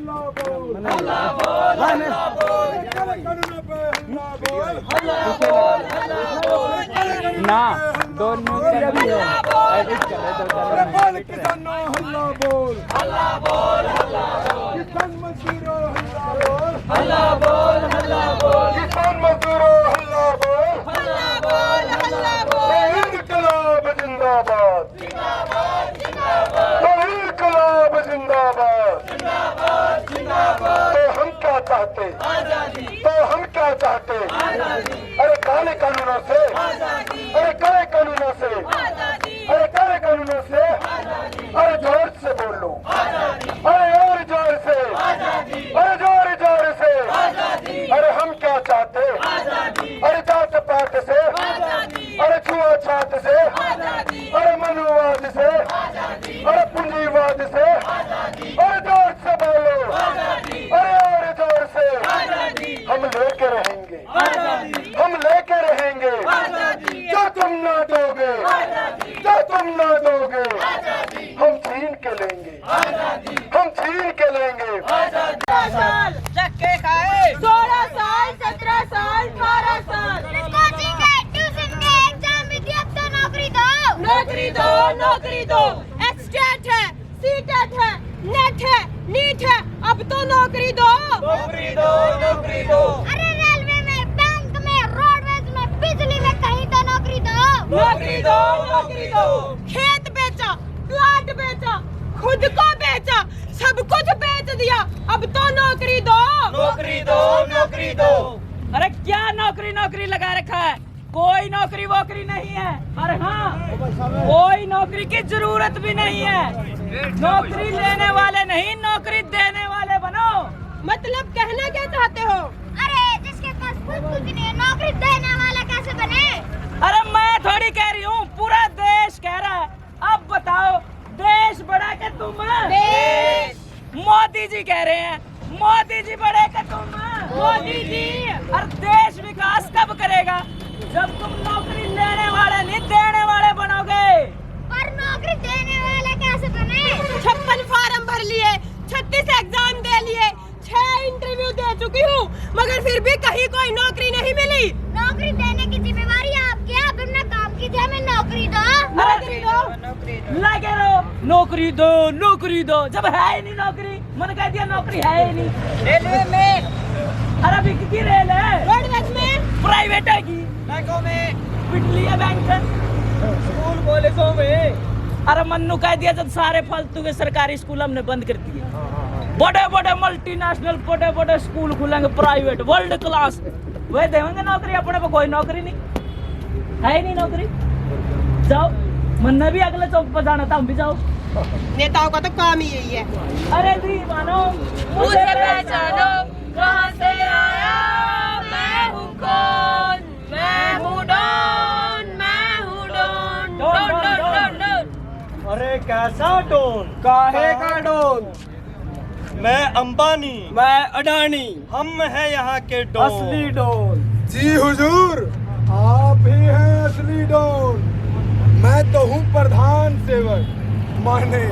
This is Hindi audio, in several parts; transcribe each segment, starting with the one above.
हल्ला बोल, हल्ला बोल, हल्ला बोल, कानूनों पे हल्ला बोल, हल्ला बोल, हल्ला बोल, ना दोनों तरफ है एडिट कर रहे अरे बोल किसानों हल्ला बोल, हल्ला बोल, हल्ला बोल, किसान मजदूरों हल्ला बोल, हल्ला बोल, हल्ला बोल, किसान मजदूरों हल्ला बोल, हल्ला बोल, हल्ला बोल, इनकलाब जिंदाबाद, जिंदाबाद, जिंदाबाद, इनकलाब जिंदाबाद। जिंदाबाद, जिंदाबाद, तो हम क्या चाहते, आजादी, तो हम क्या चाहते, आजादी, अरे काले कानूनों से, आजादी, अरे काले कानूनों से, आजादी, अरे काले कानूनों से, अरे जोर से बोल लो, अरे और जोर से, आजादी, अरे जोर जोर से, आजादी, अरे हम क्या चाहते, आजादी, अरे जात पात से, आजादी, अरे छुआछात से, आजादी, अरे मनुवाद से, अरे पूंजीवाद से, अरे जोर से बोलो, अरे और जोर से, हम लेके रहेंगे, हम लेके रहेंगे, जो तुम ना दोगे, जो तुम ना दोगे, हम छीन के लेंगे, हम छीन के लेंगे। 16 साल धक्के खाए, 16 साल, 17 साल, 18 साल, कोचिंग है, ट्यूशन के एग्जाम भी दिए, अब तो नौकरी दो। नौकरी दो, नौकरी दो, एक्सटेट है, सीटेट है, नेट है, नीट है, अब तो नौकरी दो, नौकरी दो, नौकरी दो, अरे रेलवे में, बैंक में, रोडवेज में, बिजली में, कहीं तो नौकरी दो। नौकरी दो, नौकरी दो, खेत बेचा, प्लाट बेचा, खुद को बेचा, सब कुछ बेच दिया, अब तो नौकरी दो, नौकरी दो, नौकरी दो। अरे क्या नौकरी नौकरी लगा रखा है, कोई नौकरी वोकरी नहीं है। अरे हाँ, कोई नौकरी की जरूरत भी नहीं है, नौकरी लेने वाले नहीं, नौकरी देने वाले बनो। मतलब कहना क्या चाहते हो? अरे जिसके पास कुछ नहीं है, नौकरी देने वाला कैसे बने? अरे मैं थोड़ी कह रही हूँ, पूरा देश कह रहा है। अब बताओ, देश बड़ा के तुम? देश। मोदी जी कह रहे हैं, मोदी जी बड़े के तुम? मोदी जी। और देश विकास कब करेगा? जब तुम नौकरी लेने वाले नहीं, देने वाले बनोगे। पर नौकरी देने वाला कैसे बने? 56 फार्म भर लिए, 36 एग्जाम दे लिए, 6 इंटरव्यू दे चुकी हूँ, मगर फिर भी कहीं कोई नौकरी नहीं मिली। नौकरी देने की जिम्मेवारी आपकी है, अब अपना काम कीजिए, हमें नौकरी दो। नौकरी दो, लगे रहो, नौकरी दो, नौकरी दो। जब है ही नहीं नौकरी, मन कह दिया नौकरी है ही नहीं। रेलवे में, अरे अभी की रेल है, रोडवेज में, प्राइवेट है की, बैंकों में, बिजली है, बैंक, स्कूल कॉलेजों में। अरे मन्नू कह दिया जब सारे फालतू के सरकारी स्कूल हमने बंद कर दिए, बड़े बड़े मल्टीनेशनल बड़े बड़े स्कूल खुलेंगे प्राइवेट वर्ल्ड क्लास, वे देंगे नौकरी, अपने को कोई नौकरी नहीं है ही नहीं नौकरी। जाओ, मन्ना भी अगले चौक पर जाना था, हम भी जाओ। नेताओं का तो काम ही यही है। अरे दीवानो मुझे पहचानो, कहाँ से आया, मैं हूँ कौन, मैं हूँ डॉन, मैं हूँ Don, Don, Don, Don, Don. अरे कैसा डॉन? काहे का डॉन? मैं अंबानी, मैं अडानी, हम हैं यहाँ के डॉन। असली डॉन। जी हुजूर, आप ही हैं असली डॉन। मैं तो हूँ प्रधान सेवक, माने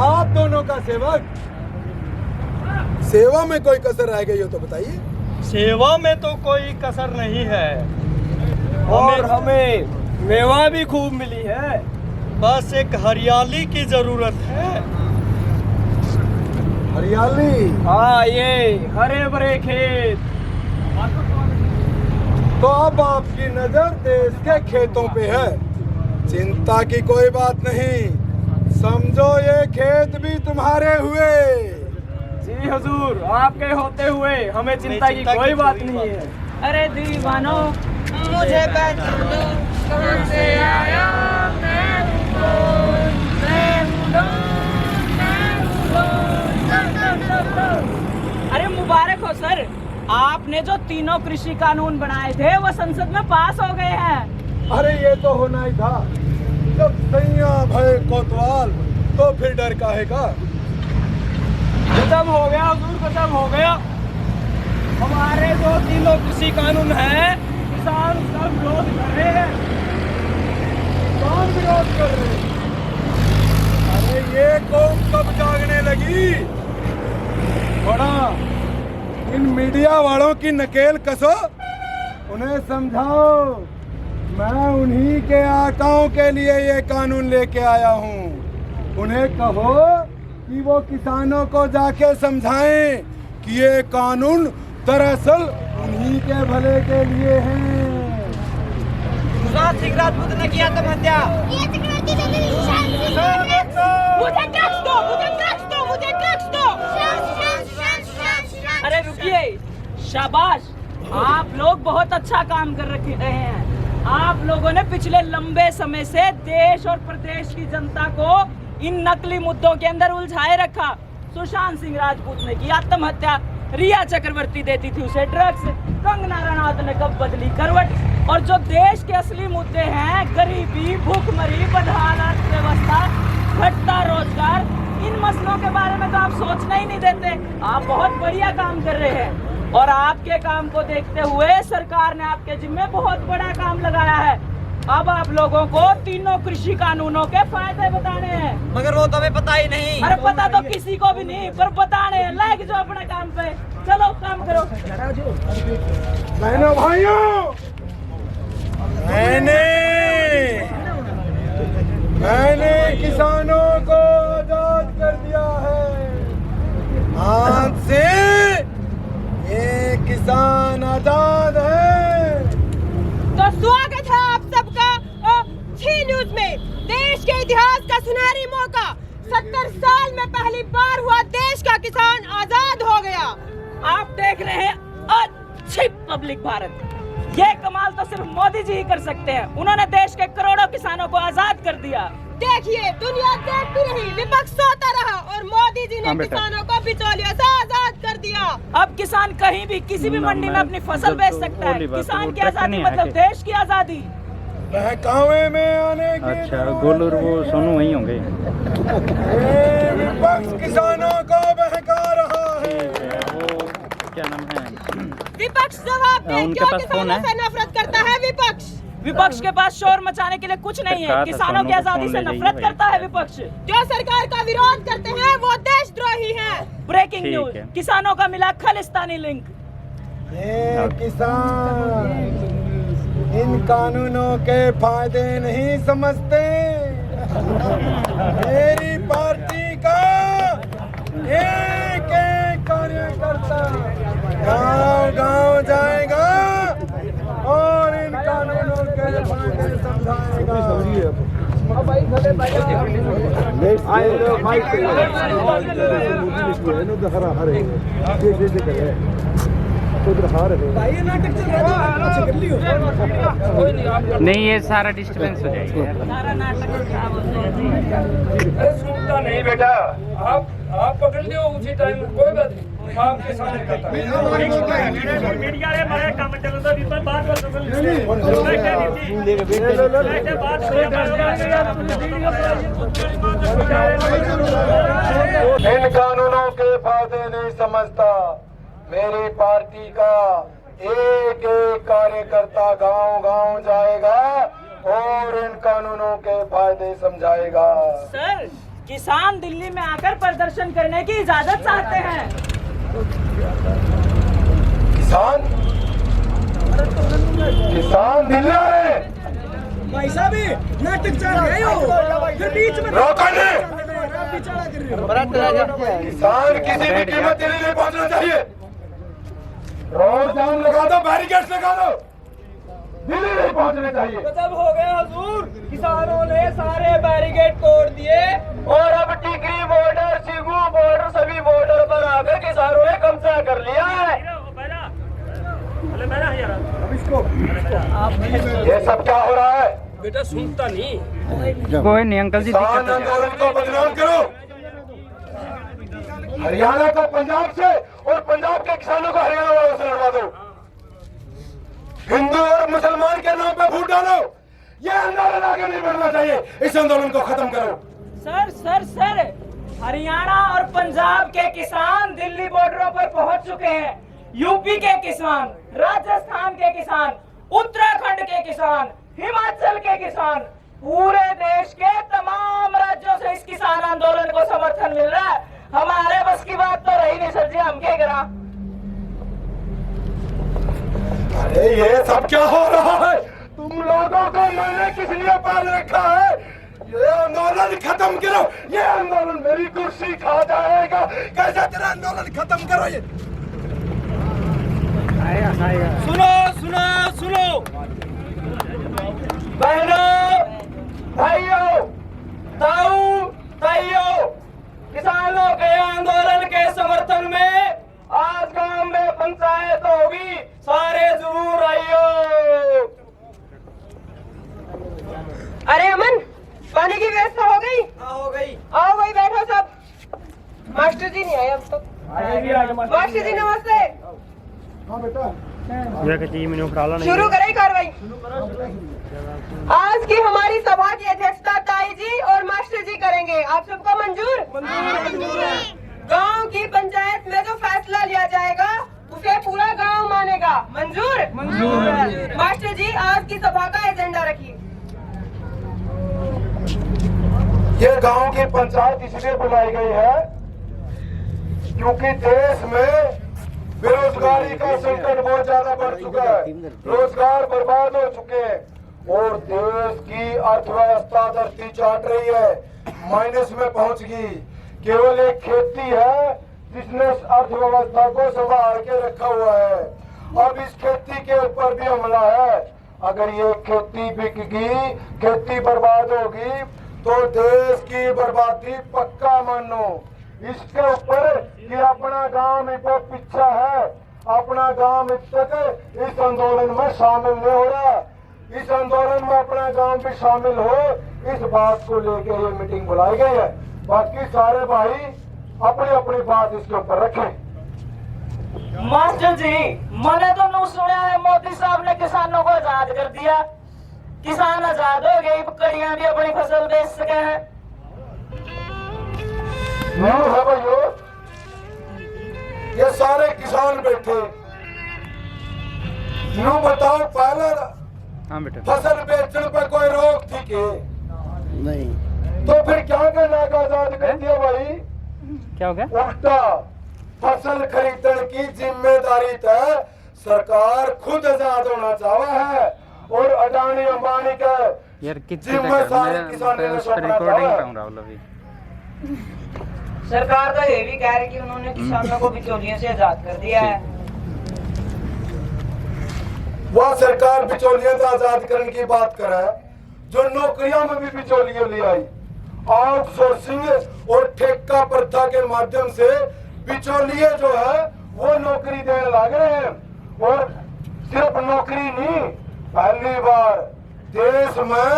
आप दोनों का सेवक। सेवा में कोई कसर रह गई हो तो बताइए। सेवा में तो कोई कसर नहीं है, और हमें मेवा भी खूब मिली है। बस एक हरियाली की जरूरत है। हरियाली? हाँ, ये हरे भरे खेत। तो अब आपकी नजर देश के खेतों पे है, चिंता की कोई बात नहीं, समझो ये खेत भी तुम्हारे हुए। जी हुजूर, आपके होते हुए हमें चिंता की कोई बात नहीं है। अरे दीवानो मुझे पहचानो, कहाँ से आया, मैं हूँ कौन, मैं हूँ डॉन, मैं हूँ डॉन। अरे मुबारक हो सर, आपने जो तीनों कृषि कानून बनाए थे वो संसद में पास हो गए हैं। अरे ये तो होना ही था, जब सैया भय कोतवाल तो फिर डर काहे का। खत्म हो गया हुजूर, खत्म हो गया। हमारे जो तीनों कृषि कानून हैं, किसान उसका विरोध कर रहे हैं। कौन विरोध कर रहे हैं? अरे ये कौम कब जागने लगी? थोड़ा इन मीडिया वालों की नकेल कसो, उन्हें समझाओ मैं उन्हीं के आकाओं के लिए ये कानून लेके आया हूँ। उन्हें कहो कि वो किसानों को जाके समझाएं कि ये कानून दरअसल उन्हीं के भले के लिए हैं। सुशांत सिंह राजपूत ने किया आत्महत्या। ये चक्रवर्ती दीदी मुझे ड्रग्स दो, मुझे ड्रग्स दो, मुझे ड्रग्स दो। अरे रुकिए, शाबाश, आप लोग बहुत अच्छा काम कर रहे हैं। आप लोगों ने पिछले लंबे समय से देश और प्रदेश की जनता को इन नकली मुद्दों के अंदर उलझाए रखा। सुशांत सिंह राजपूत ने की आत्महत्या, रिया चक्रवर्ती देती थी उसे ड्रग्स, कंगना रनौत ने कब बदली करवट, और जो देश के असली मुद्दे हैं गरीबी, भूखमरी, बदहाल अर्थव्यवस्था, घटता रोजगार, इन मसलों के बारे में तो आप सोचना ही नहीं देते। आप बहुत बढ़िया काम कर रहे हैं और आपके काम को देखते हुए सरकार ने आपके जिम्मे बहुत बड़ा काम लगाया है। अब आप लोगों को तीनों कृषि कानूनों के फायदे बताने हैं। मगर वो तो हमें पता ही नहीं। अरे पता तो किसी को भी नहीं, पर बताने हैं। लाइक जो अपने काम पे, चलो काम करो। बहनों भाइयों, मैंने किसानों को आजाद कर दिया है। आज से ये किसान आजाद है। तो स्वागत है आप सबका छी न्यूज में। देश के इतिहास का सुनहरी मौका, 70 साल में पहली बार हुआ देश का किसान आजाद हो गया। आप देख रहे हैं अच्छी पब्लिक भारत। ये कमाल तो सिर्फ मोदी जी ही कर सकते हैं। उन्होंने देश के करोड़ों किसानों को आजाद कर दिया। देखिए, दुनिया देखती रही, विपक्ष सोता रहा और मोदी जी ने किसानों को बिचौलियों से आजाद कर दिया। अब किसान कहीं भी किसी भी मंडी में अपनी फसल बेच सकता है। किसान की आजादी मतलब देश की आजादी। बहकावे में आने की अच्छा, गोलू और वो सोनू वही होंगे। विपक्ष किसानों को बहका रहा है। वो क्या नाम है? विपक्ष जवाब दे, उनके क्यों पास फोन किसानों है? से नफरत करता है विपक्ष? विपक्ष के पास शोर मचाने के लिए कुछ नहीं है। किसानों की आजादी से नफरत करता है विपक्ष। जो सरकार का विरोध करते हैं वो देशद्रोही हैं। ब्रेकिंग ठीक न्यूज, है। किसानों का मिला खालिस्तानी लिंक। ये किसान इन कानूनों के फायदे नहीं समझते। मेरी पार्टी का एक एक कार्यकर्ता गांव-गांव जाएगा और इन कानूनों के फायदे समझाएगा। नहीं, ये सारा डिस्टर्बेंस हो जाएगा। सारा नाटक खराब हो जाएगा। सुनता नहीं बेटा, आप पकड़ लियो उसी टाइम, कोई बात नहीं। आपके सामने करता है। मीडिया रे मारे काम चलता भी पर बात कर इन कानूनों के फायदे नहीं समझता। मेरी पार्टी का एक एक कार्यकर्ता गांव-गांव जाएगा और इन कानूनों के फायदे समझाएगा। सर, किसान दिल्ली में आकर प्रदर्शन करने की इजाजत चाहते हैं। किसान दिल्ली आ रहे हैं। भाई साहब नाटक चल रहा है, फिर बीच में किसान किसी भी कीमत दिल्ली नहीं पहुंचना चाहिए। रोड जाम लगा दो, बैरिकेड्स लगा दो, दिल्ली नहीं पहुंचने चाहिए। खत्म हो गया हुजूर, किसानों ने सारे बैरिकेड तोड़ दिए और अब टिकरी बॉर्डर, सिगू बॉर्डर, सभी बॉर्डर पर आकर किसानों ने कब्जा कर लिया है। ये सब क्या हो रहा है? बेटा सुनता नहीं। कोई नहीं अंकल जी, किसान आंदोलन को बदनाम करो। हरियाणा को पंजाब से और पंजाब के किसानों को हरियाणा वालों से लड़वा दो। हिंदू और मुसलमान के नाम पे फूट डालो। ये आंदोलन आगे नहीं बढ़ना चाहिए। इस आंदोलन को खत्म करो। सर, हरियाणा और पंजाब के किसान दिल्ली बॉर्डरों पर पहुंच चुके हैं। यूपी के किसान, राजस्थान के किसान, उत्तराखंड के किसान, हिमाचल के किसान, पूरे देश के तमाम राज्यों से इस किसान आंदोलन को समर्थन मिल रहा है। हमारे बस की बात तो रही नहीं सर जी, हम क्या करा। अरे ये सब क्या हो रहा है? तुम लोगों को मैंने किस लिए पाल रखा है? ये आंदोलन खत्म करो। ये आंदोलन मेरी कुर्सी खा जाएगा। कैसे तेरा आंदोलन खत्म करो? ये सुनो सुनो सुनो बहनों, भाइयों, ताऊ ताइयों, किसानों के आंदोलन के समर्थन में आज गांव में पंचायत होगी, सारे जरूर आइयो। अरे अमन, पानी की व्यवस्था हो गई? हाँ हो गई। आओ भाई बैठो सब। मास्टर जी नहीं आए अब तक। मास्टर जी नमस्ते। हाँ बेटा, शुरू करें कार्रवाई। आज की हमारी सभा की अध्यक्षता ताई जी और मास्टर जी करेंगे। आप सबको मंजूर? गांव की पंचायत में जो फैसला लिया जाएगा उसे पूरा गांव मानेगा। मंजूर? मंजूर। मास्टर जी आज की सभा का एजेंडा रखिए। ये गांव की पंचायत इसलिए बुलाई गई है क्योंकि देश में बेरोजगारी का संकट बहुत ज्यादा बढ़ चुका है। रोजगार बर्बाद हो चुके हैं और देश की अर्थव्यवस्था धरती चाट रही है, माइनस में पहुंच गई। केवल एक खेती है जिसने अर्थव्यवस्था को संभाल के रखा हुआ है। अब इस खेती के ऊपर भी हमला है। अगर ये खेती बिकेगी, खेती बर्बाद होगी तो देश की बर्बादी पक्का मानो। इसके ऊपर कि अपना गांव में बहुत पीछा है, अपना गांव तक इस आंदोलन में शामिल नहीं हो रहा। इस आंदोलन में अपना गांव भी शामिल हो, इस बात को लेकर ये मीटिंग बुलाई गई है। बाकी सारे भाई अपनी अपनी बात इसके ऊपर रखें। मास्टर जी, मैंने तो नहीं सुना है मोदी साहब ने किसानों को आजाद कर दिया। किसान आजाद हो गए, बकरियां भी अपनी फसल बेच सके हैं। नहीं है भाइयों, ये सारे किसान बैठे। यूं बताओ, पहले फसल बेचने पर कोई रोक थी कि नहीं? तो फिर क्या करना का आजाद कर दिया भाई? क्या हो गया? उल्टा फसल खरीदने की जिम्मेदारी तय सरकार खुद आजाद होना चाहा है और अडानी अंबानी का जिम्मे सारे किसानों ने सौंपना चाहा है। सरकार तो ये भी कह रही कि उन्होंने किसानों को बिचौलियों से आजाद कर दिया है। वह सरकार बिचौलियों से आजाद करने की बात करे जो नौकरियों में भी बिचौलियों ले आई। आउटसोर्सिंग और ठेका प्रथा के माध्यम से बिचौलिए जो है वो नौकरी देने लग रहे हैं। और सिर्फ नौकरी नहीं, पहली बार देश में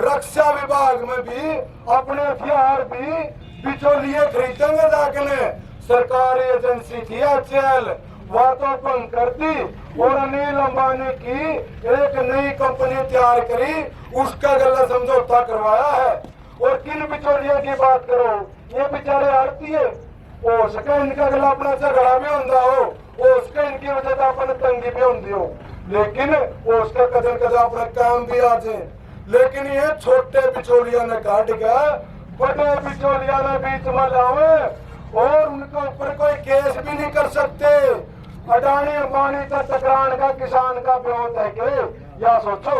रक्षा विभाग में भी अपने हथियार भी बिचौलिए खरीदेंगे जाके। सरकारी एजेंसी थी HAL, वह तो भंग कर दी और अनिल अंबानी की एक नई कंपनी तैयार करी, उसका गला समझौता करवाया है। और किन बिचौलियों की बात करो, ये बेचारे आड़ती है, हो सके इनका गला अपना झगड़ा भी होता हो सके इनकी वजह से अपने तंगी भी होती हो, लेकिन उसका कदम कदम अपना काम भी आ जाए। लेकिन ये छोटे बिचौलिया ने काट गया, बड़े बिचौलिया ने बीच में लावे और उनके ऊपर कोई केस भी नहीं कर सकते। अडानी अंबानी का टकराने का किसान का विरोध है कि या सोचो।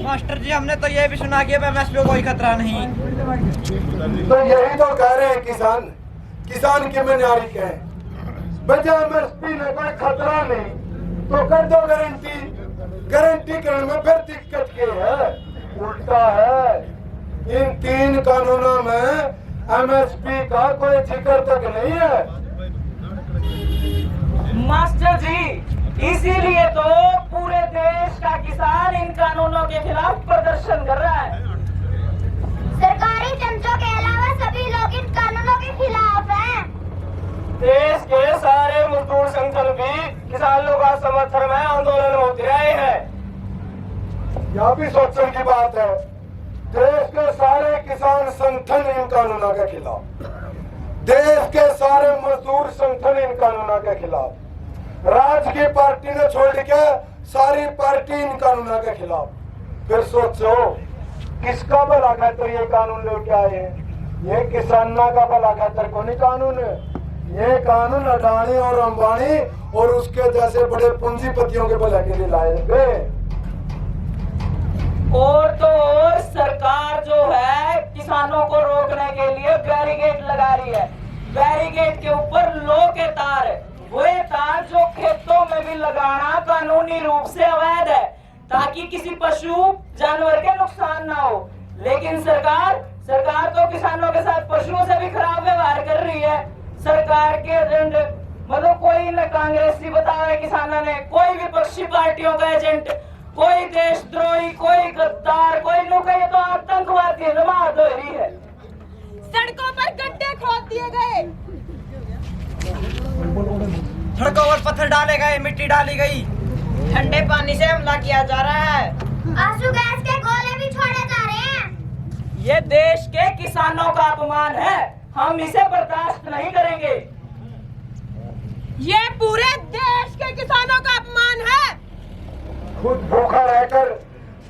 मास्टर जी, हमने तो ये भी सुना कि MSP को कोई खतरा नहीं। तो यही तो कह रहे हैं किसान की मनारी कहें बजाय MSP ने कोई खतरा नहीं तो कर दो गारंटी करने में फिर दिक्कत क्या है? उल्टा है, इन 3 कानूनों में MSP का कोई जिक्र तक नहीं है। मास्टर जी, इसीलिए तो पूरे देश का किसान इन कानूनों के खिलाफ प्रदर्शन कर रहा है। सरकारी चमचों के अलावा सभी लोग इन कानूनों के खिलाफ हैं। देश के सारे मजदूर संगठन भी किसानों का समर्थन में आंदोलन में उतरे हैं। यह भी सोचने की बात है, देश के सारे किसान संगठन इन कानूनों के खिलाफ, देश के सारे मजदूर संगठन इन कानूनों के खिलाफ, राज्य की पार्टी ने छोड़ के सारी पार्टी इन कानूनों के खिलाफ। फिर सोचो किसका भला खातर ये कानून लेके आए हैं? ये किसानों का भला खातर को नहीं कानून है, ये कानून अडानी और अंबानी और उसके जैसे बड़े पूंजीपतियों के भले के लिए लाए गए। और तो और सरकार जो है किसानों को रोकने के लिए बैरिकेड लगा रही है। बैरिकेड के ऊपर लो के तार है, वो तार जो खेतों में भी लगाना कानूनी रूप से अवैध है, ताकि किसी पशु जानवर के नुकसान ना हो। लेकिन सरकार तो किसानों के साथ पशुओं से भी खराब व्यवहार कर रही है। सरकार के एजेंट मतलब कोई न कांग्रेसी बताया है किसानों ने, कोई विपक्षी पार्टियों का एजेंट, कोई देशद्रोही, कोई गद्दार, कोई नुका, ये तो आतंकवादी जमात हो रही है। सड़कों पर गड्ढे खोद दिए गए, सड़कों पर पत्थर डाले गए, मिट्टी डाली गई, ठंडे पानी से हमला किया जा रहा है, आंसू गैस के गोले भी छोड़े जा रहे हैं। ये देश के किसानों का अपमान है, हम इसे बर्दाश्त नहीं करेंगे। ये पूरे देश के किसानों का अपमान है। खुद भूखा रहकर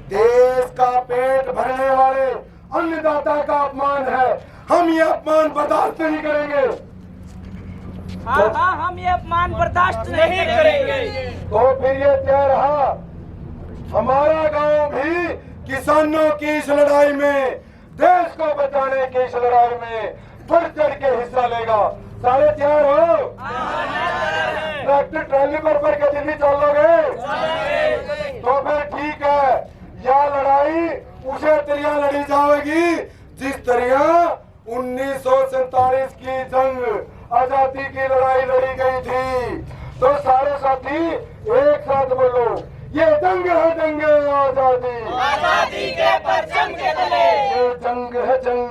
देश का पेट भरने वाले अन्नदाता का अपमान है। हम ये अपमान बर्दाश्त नहीं करेंगे। हाँ, हम ये अपमान बर्दाश्त नहीं करेंगे। तो फिर ये तय रहा, हमारा गांव भी किसानों की इस लड़ाई में, देश को बचाने की इस लड़ाई में बढ़ चढ़ के हिस्सा लेगा। सारे तैयार हो? ट्रैक्टर ट्रॉली पर के दिन भी चल लोगे? तो फिर ठीक है, यह लड़ाई उसे तरह लड़ी जाएगी जिस तरह 1947 की जंग आजादी की लड़ाई लड़ी गई थी। तो सारे साथी एक साथ बोलो, ये जंग है जंग आजादी, आजादी के परचम के तले। ये जंग है जंग